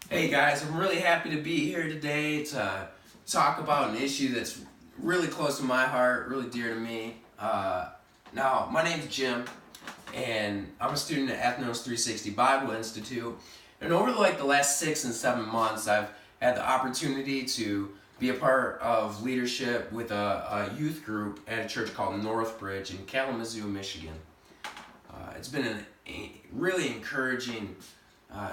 Hey guys, I'm really happy to be here today to talk about an issue that's really close to my heart, really dear to me. Now, my name's Jim, and I'm a student at Ethnos 360 Bible Institute. And over the last 6 and 7 months, I've had the opportunity to be a part of leadership with a youth group at a church called Northbridge in Kalamazoo, Michigan. It's been a really encouraging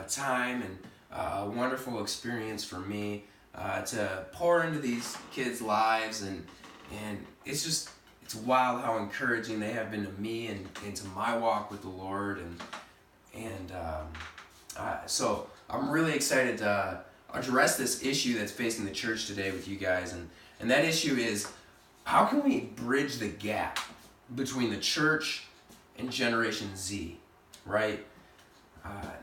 time and a wonderful experience for me to pour into these kids' lives, and it's wild how encouraging they have been to me and to my walk with the Lord, so I'm really excited to address this issue that's facing the church today with you guys, and that issue is, how can we bridge the gap between the church and Generation Z, right?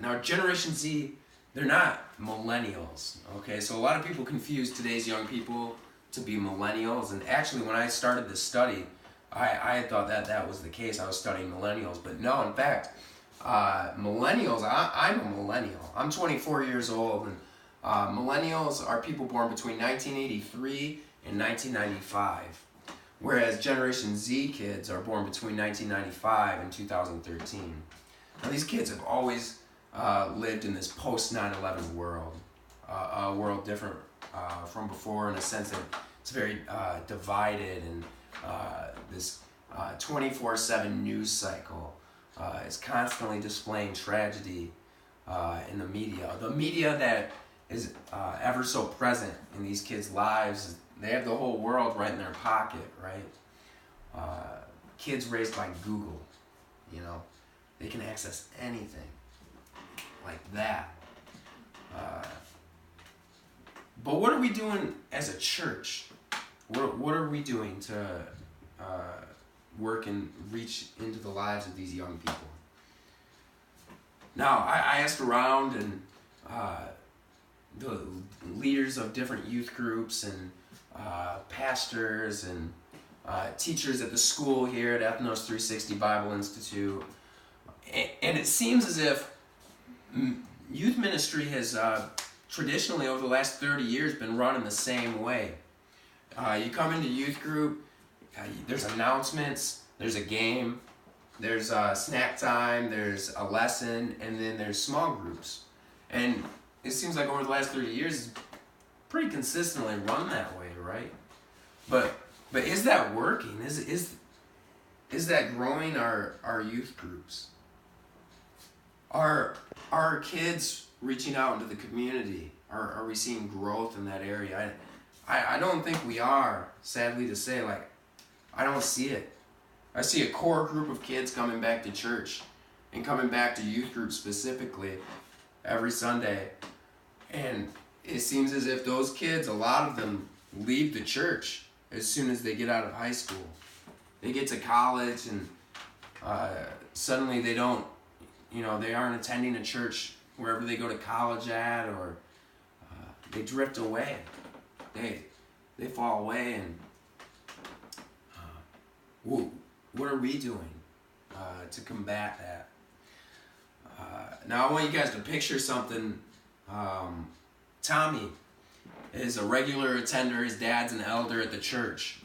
Now, Generation Z, they're not millennials, okay? So a lot of people confuse today's young people to be millennials, and actually when I started this study, I thought that was the case. I was studying millennials, but no, in fact, millennials, I'm a millennial. I'm 24 years old, and millennials are people born between 1983 and 1995. Whereas Generation Z kids are born between 1995 and 2013. Now, these kids have always lived in this post 9/11 world, a world different from before in a sense that it's very divided, and this 24/7 news cycle is constantly displaying tragedy in the media. The media that is ever so present in these kids' lives, they have the whole world right in their pocket, right? Kids raised by Google, they can access anything like that. But what are we doing as a church? What are we doing to work and reach into the lives of these young people? Now, I asked around, and the leaders of different youth groups and pastors and teachers at the school here at Ethnos 360 Bible Institute, and it seems as if youth ministry has traditionally over the last 30 years been run in the same way. You come into youth group, there's announcements, there's a game, there's snack time, there's a lesson, and then there's small groups. And it seems like over the last 30 years, it's pretty consistently run that way, right? But is that working? Is that growing our youth groups? Are our kids reaching out into the community? Are we seeing growth in that area? I don't think we are, sadly to say. I don't see it. I see a core group of kids coming back to church and coming back to youth group specifically every Sunday. And it seems as if those kids, a lot of them, leave the church as soon as they get out of high school. They get to college, and suddenly they don't, they aren't attending a church wherever they go to college at, or they drift away. They fall away, and what are we doing to combat that? Now I want you guys to picture something. Tommy is a regular attender. His dad's an elder at the church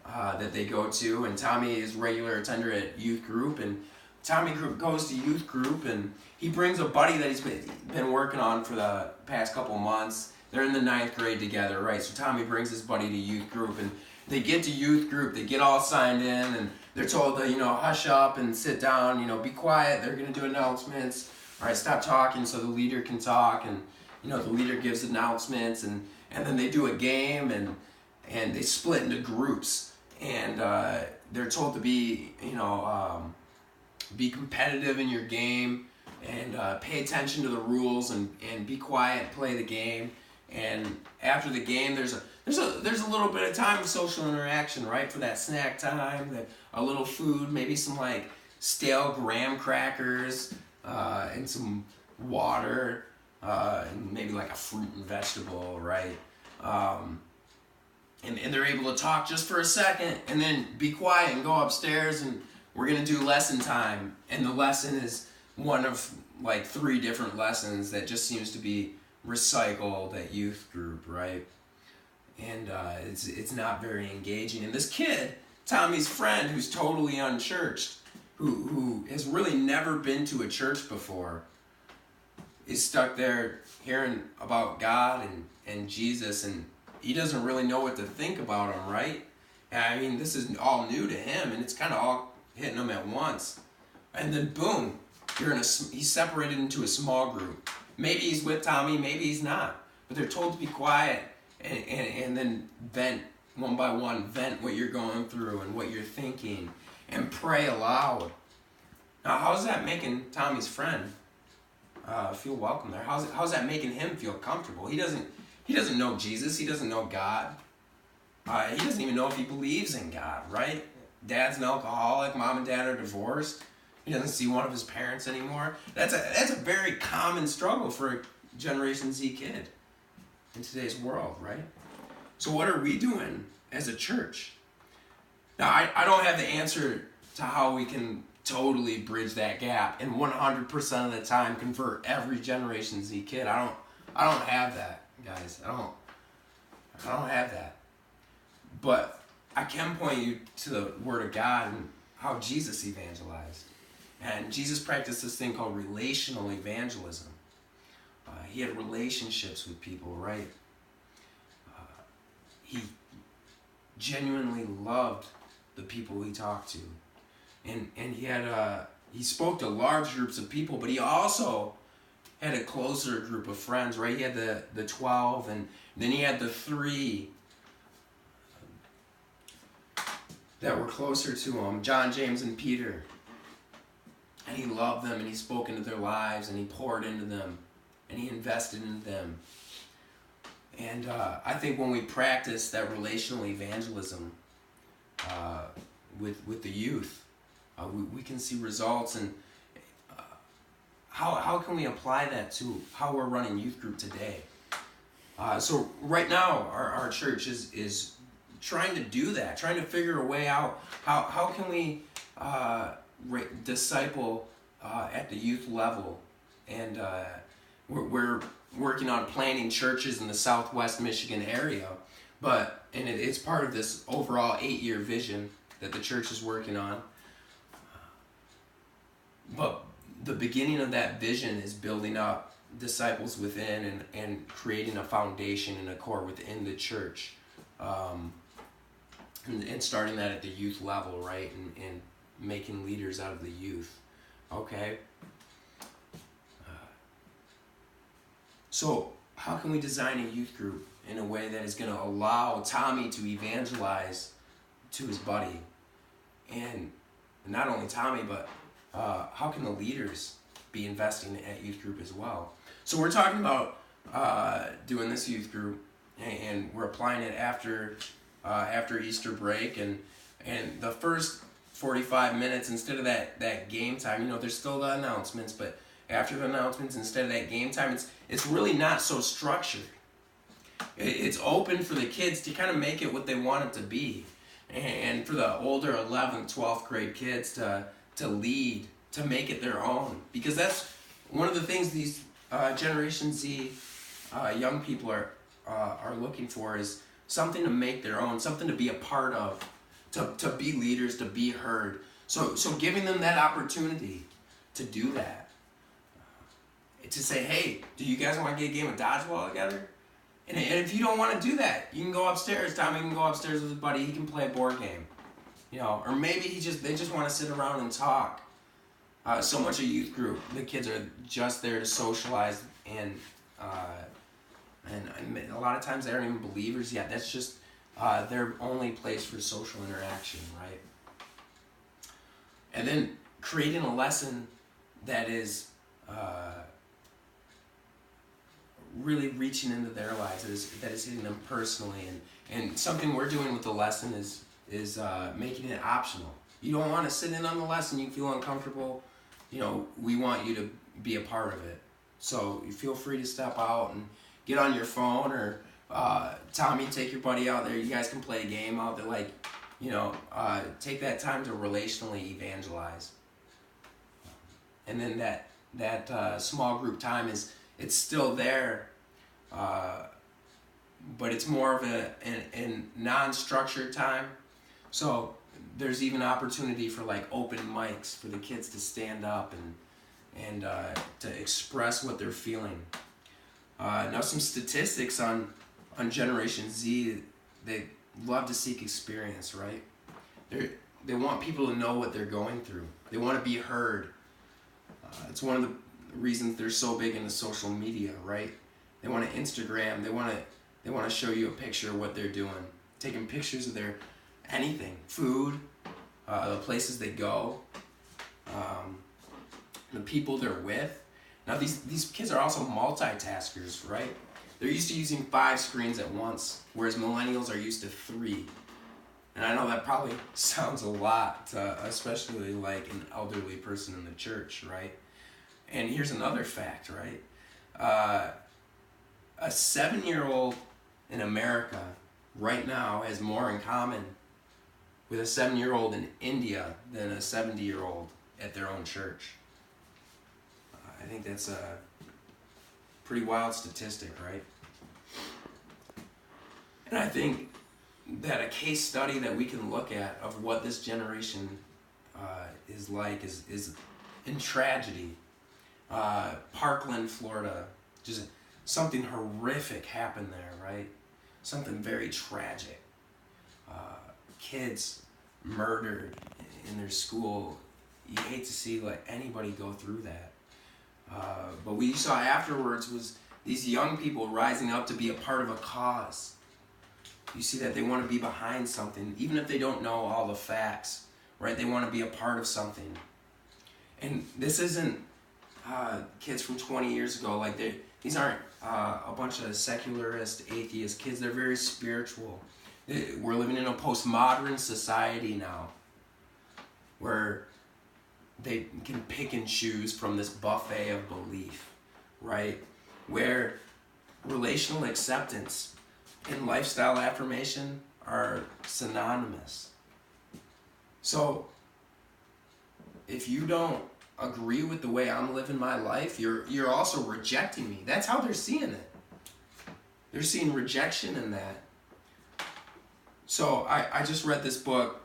that they go to, and Tommy is a regular attender at youth group, and Tommy goes to youth group, and he brings a buddy that he's been working on for the past couple months. They're in the 9th grade together, right? So Tommy brings his buddy to youth group, and they get to youth group, they get all signed in, and they're told to, hush up and sit down, be quiet, they're going to do announcements. All right, stop talking so the leader can talk, and, the leader gives announcements, and then they do a game, and they split into groups, and they're told to be competitive in your game, and pay attention to the rules, and be quiet, play the game. And after the game, there's a little bit of time of social interaction, right? For that snack time, a little food, maybe some stale graham crackers, and some water, and maybe a fruit and vegetable, right? And they're able to talk just for a second, and then be quiet and go upstairs, and we're gonna do lesson time. And the lesson is one of 3 different lessons that just seems to be recycle that youth group, right? And it's not very engaging. And this kid, Tommy's friend, who's totally unchurched, who has really never been to a church before, is stuck there hearing about God and Jesus, and he doesn't really know what to think about him, right? And I mean, this is all new to him, and it's kind of all hitting him at once. And then boom, he's separated into a small group. Maybe he's with Tommy, maybe he's not. But they're told to be quiet and then vent one by one, vent what you're going through and what you're thinking, and pray aloud. Now, how's that making Tommy's friend feel welcome there? How's that making him feel comfortable? He doesn't know Jesus. He doesn't know God. He doesn't even know if he believes in God, right? Dad's an alcoholic. Mom and dad are divorced. He doesn't see one of his parents anymore. That's a very common struggle for a Generation Z kid in today's world, right? So what are we doing as a church? Now, I don't have the answer to how we can totally bridge that gap and 100% of the time convert every Generation Z kid. I don't have that, guys. I don't have that. But I can point you to the Word of God and how Jesus evangelized. And Jesus practiced this thing called relational evangelism. He had relationships with people, right? He genuinely loved the people he talked to. And he spoke to large groups of people, but he also had a closer group of friends, right? He had the 12, and then he had the 3 that were closer to him, John, James, and Peter. And he loved them, and he spoke into their lives, and he poured into them, and he invested in them. And I think when we practice that relational evangelism with the youth, we can see results. And how can we apply that to how we're running youth group today? So right now, our church is trying to do that, trying to figure a way out. How can we disciple at the youth level? And we're working on planting churches in the Southwest Michigan area, and it's part of this overall 8-year vision that the church is working on. But the beginning of that vision is building up disciples within and creating a foundation and a core within the church, and starting that at the youth level, right, and making leaders out of the youth. Okay. So how can we design a youth group in a way that is going to allow Tommy to evangelize to his buddy? And not only Tommy, but how can the leaders be investing at youth group as well? So we're talking about doing this youth group, and we're applying it after Easter break, and the first 45 minutes, instead of that game time, there's still the announcements, but after the announcements, instead of that game time, it's really not so structured. It's open for the kids to kind of make it what they want it to be, and for the older 11th, 12th grade kids to lead, to make it their own, because that's one of the things these Generation Z young people are looking for, is something to make their own, something to be a part of, to be leaders, to be heard. So giving them that opportunity to do that. To say, hey, do you guys want to get a game of dodgeball together? And if you don't want to do that, you can go upstairs. Tommy can go upstairs with his buddy. He can play a board game. Or maybe they just want to sit around and talk. So much of youth group, the kids are just there to socialize, and a lot of times they aren't even believers yet. That's just their only place for social interaction, right? And then creating a lesson that is really reaching into their lives, that is hitting them personally, and something we're doing with the lesson is making it optional. You don't want to sit in on the lesson, you feel uncomfortable, we want you to be a part of it. So you feel free to step out and get on your phone, or Tommy, take your buddy out there, you guys can play a game out there, take that time to relationally evangelize. And then that small group time it's still there, but it's more of a non-structured time. So there's even opportunity for like open mics for the kids to stand up and to express what they're feeling. Now some statistics on Generation Z. They love to seek experience, right? They want people to know what they're going through. They want to be heard. It's one of the reasons they're so big into social media, right? They want to Instagram. They want to show you a picture of what they're doing, taking pictures of their anything, food, the places they go, the people they're with. Now these kids are also multitaskers, right? They're used to using 5 screens at once, whereas millennials are used to 3. And I know that probably sounds a lot, especially like an elderly person in the church, right? And here's another fact, right? A 7-year-old in America right now has more in common with a 7-year-old in India than a 70-year-old at their own church. I think that's a pretty wild statistic, right? And I think that a case study that we can look at of what this generation is like is in tragedy. Parkland, Florida, just something horrific happened there, right? Something very tragic. Kids murdered in their school. You hate to see like anybody go through that. But what you saw afterwards was these young people rising up to be a part of a cause. You see that they want to be behind something, even if they don't know all the facts, right? They want to be a part of something. And this isn't kids from 20 years ago. Like these aren't a bunch of secularist, atheist kids. They're very spiritual. We're living in a postmodern society now, where they can pick and choose from this buffet of belief, right? Where relational acceptance and lifestyle affirmation are synonymous. So if you don't agree with the way I'm living my life, you're also rejecting me. That's how they're seeing it. They're seeing rejection in that. So I just read this book,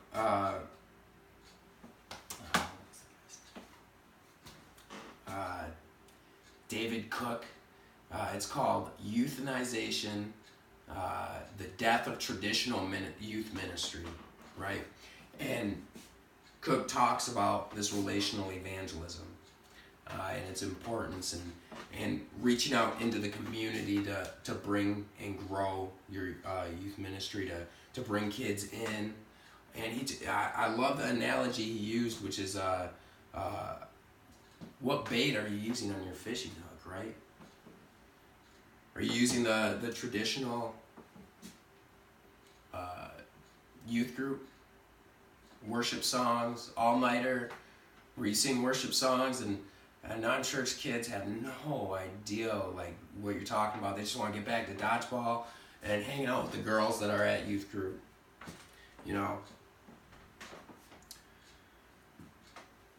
David Cook. It's called Euthanization, the Death of Traditional Youth Ministry, right? And Cook talks about this relational evangelism and its importance and reaching out into the community to bring and grow your youth ministry, to bring kids in. And I love the analogy he used, which is what bait are you using on your fishing hook, right? Are you using the traditional youth group, worship songs, all-nighter, where you sing worship songs and non-church kids have no idea like what you're talking about? They just want to get back to dodgeball and hang out with the girls that are at youth group, you know?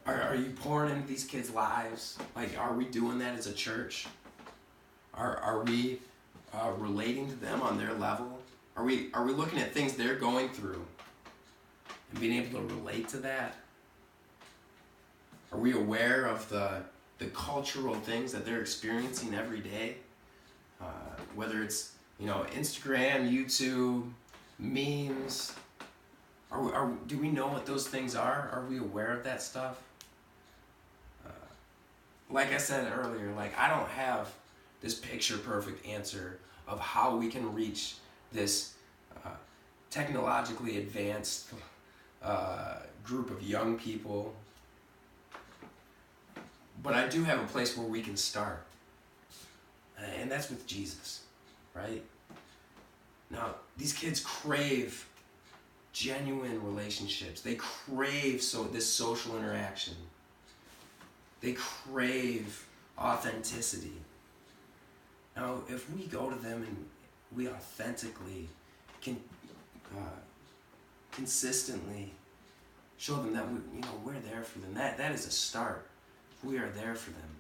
Are you pouring into these kids' lives? Like, are we doing that as a church? Are we relating to them on their level? Are we looking at things they're going through and being able to relate to that? Are we aware of the cultural things that they're experiencing every day? Whether it's, Instagram, YouTube, memes. Do we know what those things are? Are we aware of that stuff? Like I said earlier, I don't have this picture perfect answer of how we can reach this technologically advanced group of young people. But I do have a place where we can start. And that's with Jesus, right? Now, these kids crave genuine relationships. They crave this social interaction. They crave authenticity. Now, if we go to them and we authentically can consistently show them that we're there for them, that is a start. We are there for them.